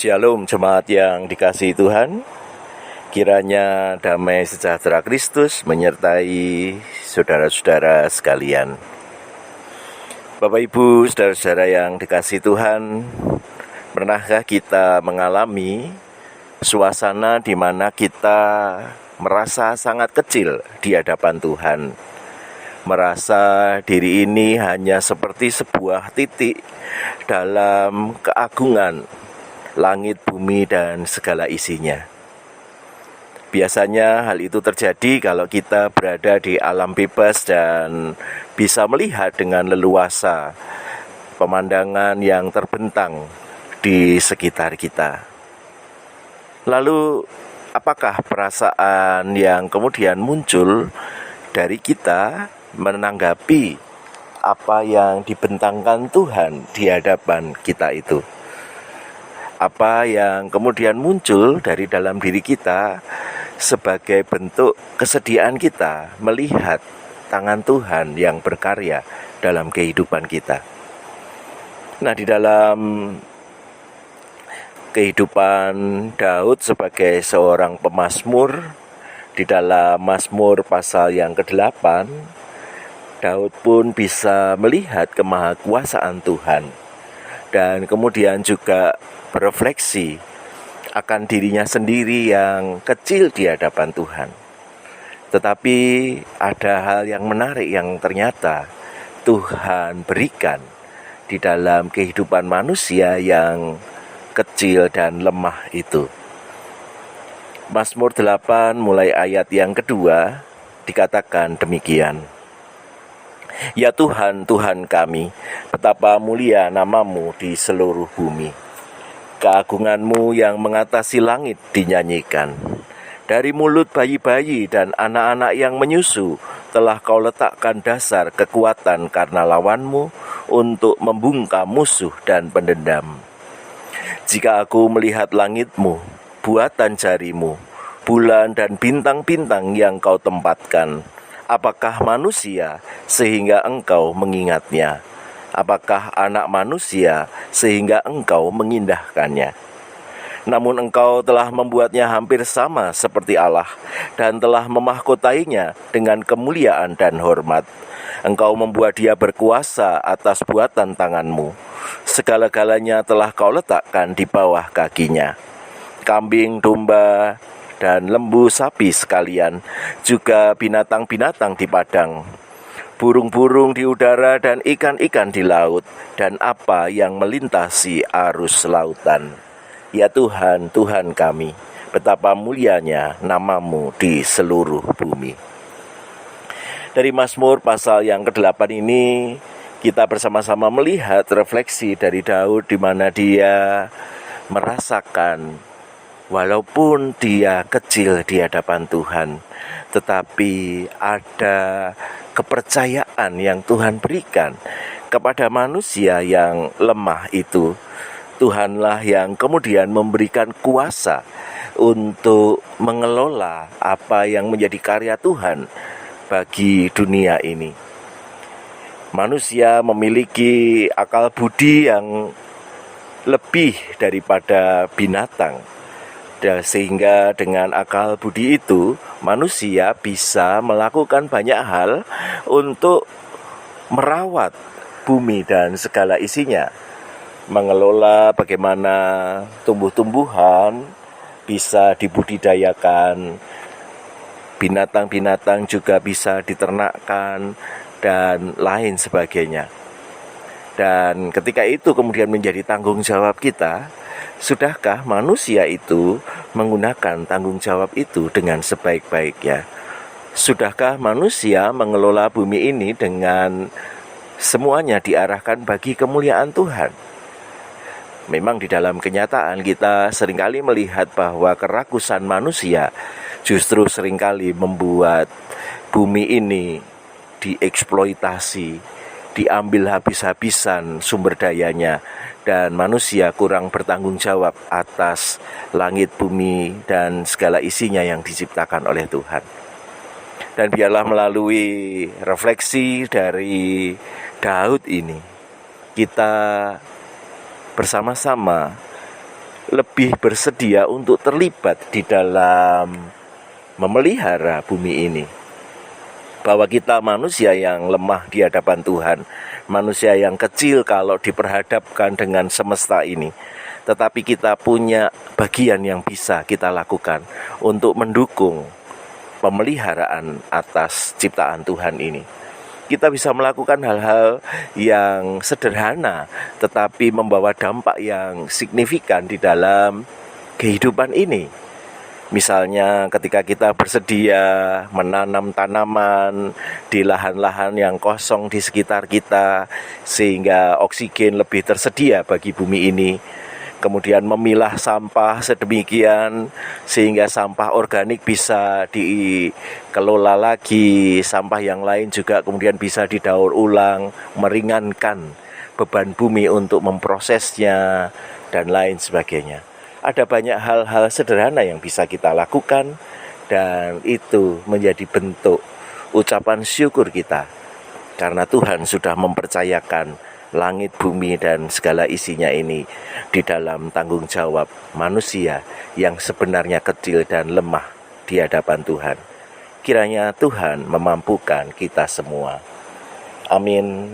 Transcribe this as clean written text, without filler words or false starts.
Shalom jemaat yang dikasihi Tuhan. Kiranya damai sejahtera Kristus menyertai saudara-saudara sekalian. Bapak Ibu, saudara-saudara yang dikasihi Tuhan, pernahkah kita mengalami suasana di mana kita merasa sangat kecil di hadapan Tuhan? Merasa diri ini hanya seperti sebuah titik dalam keagungan langit, bumi, dan segala isinya. Biasanya hal itu terjadi kalau kita berada di alam bebas dan bisa melihat dengan leluasa pemandangan yang terbentang di sekitar kita. Lalu, apakah perasaan yang kemudian muncul dari kita menanggapi apa yang dibentangkan Tuhan di hadapan kita itu? Apa yang kemudian muncul dari dalam diri kita sebagai bentuk kesediaan kita melihat tangan Tuhan yang berkarya dalam kehidupan kita. Nah, di dalam kehidupan Daud sebagai seorang pemazmur, di dalam Mazmur pasal yang ke-8, Daud pun bisa melihat kemahakuasaan Tuhan dan kemudian juga berefleksi akan dirinya sendiri yang kecil di hadapan Tuhan. Tetapi ada hal yang menarik yang ternyata Tuhan berikan di dalam kehidupan manusia yang kecil dan lemah itu. Mazmur 8 mulai ayat yang kedua dikatakan demikian. Ya Tuhan, Tuhan kami, betapa mulia nama-Mu di seluruh bumi. Keagungan-Mu yang mengatasi langit dinyanyikan. Dari mulut bayi-bayi dan anak-anak yang menyusu telah Kau letakkan dasar kekuatan karena lawan-Mu untuk membungkam musuh dan pendendam. Jika aku melihat langit-Mu, buatan jari-Mu, bulan dan bintang-bintang yang Kau tempatkan, apakah manusia sehingga Engkau mengingatnya? Apakah anak manusia sehingga Engkau mengindahkannya? Namun Engkau telah membuatnya hampir sama seperti Allah dan telah memahkotainya dengan kemuliaan dan hormat. Engkau membuat dia berkuasa atas buatan tangan-Mu. Segala-galanya telah Kau letakkan di bawah kakinya. Kambing, domba, dan lembu sapi sekalian, juga binatang-binatang di padang, burung-burung di udara dan ikan-ikan di laut, dan apa yang melintasi arus lautan. Ya Tuhan, Tuhan kami, betapa mulianya nama-Mu di seluruh bumi. Dari Mazmur pasal yang ke-8 ini, kita bersama-sama melihat refleksi dari Daud di mana dia merasakan walaupun dia kecil di hadapan Tuhan, tetapi ada kepercayaan yang Tuhan berikan kepada manusia yang lemah itu. Tuhanlah yang kemudian memberikan kuasa untuk mengelola apa yang menjadi karya Tuhan bagi dunia ini. Manusia memiliki akal budi yang lebih daripada binatang. Sehingga dengan akal budi itu, manusia bisa melakukan banyak hal untuk merawat bumi dan segala isinya. Mengelola bagaimana tumbuh-tumbuhan bisa dibudidayakan, binatang-binatang juga bisa diternakkan, dan lain sebagainya. Dan ketika itu kemudian menjadi tanggung jawab kita, sudahkah manusia itu menggunakan tanggung jawab itu dengan sebaik-baiknya? Sudahkah manusia mengelola bumi ini dengan semuanya diarahkan bagi kemuliaan Tuhan? Memang di dalam kenyataan kita seringkali melihat bahwa kerakusan manusia justru seringkali membuat bumi ini dieksploitasi, diambil habis-habisan sumber dayanya, dan manusia kurang bertanggung jawab atas langit, bumi, dan segala isinya yang diciptakan oleh Tuhan. Dan biarlah melalui refleksi dari Daud ini, kita bersama-sama lebih bersedia untuk terlibat di dalam memelihara bumi ini. Bahwa kita manusia yang lemah di hadapan Tuhan, manusia yang kecil kalau diperhadapkan dengan semesta ini, tetapi kita punya bagian yang bisa kita lakukan untuk mendukung pemeliharaan atas ciptaan Tuhan ini. Kita bisa melakukan hal-hal yang sederhana tetapi membawa dampak yang signifikan di dalam kehidupan ini. Misalnya ketika kita bersedia menanam tanaman di lahan-lahan yang kosong di sekitar kita, sehingga oksigen lebih tersedia bagi bumi ini. Kemudian memilah sampah sedemikian sehingga sampah organik bisa dikelola lagi, sampah yang lain juga kemudian bisa didaur ulang, meringankan beban bumi untuk memprosesnya dan lain sebagainya. Ada banyak hal-hal sederhana yang bisa kita lakukan, dan itu menjadi bentuk ucapan syukur kita karena Tuhan sudah mempercayakan langit, bumi, dan segala isinya ini di dalam tanggung jawab manusia yang sebenarnya kecil dan lemah di hadapan Tuhan. Kiranya Tuhan memampukan kita semua. Amin.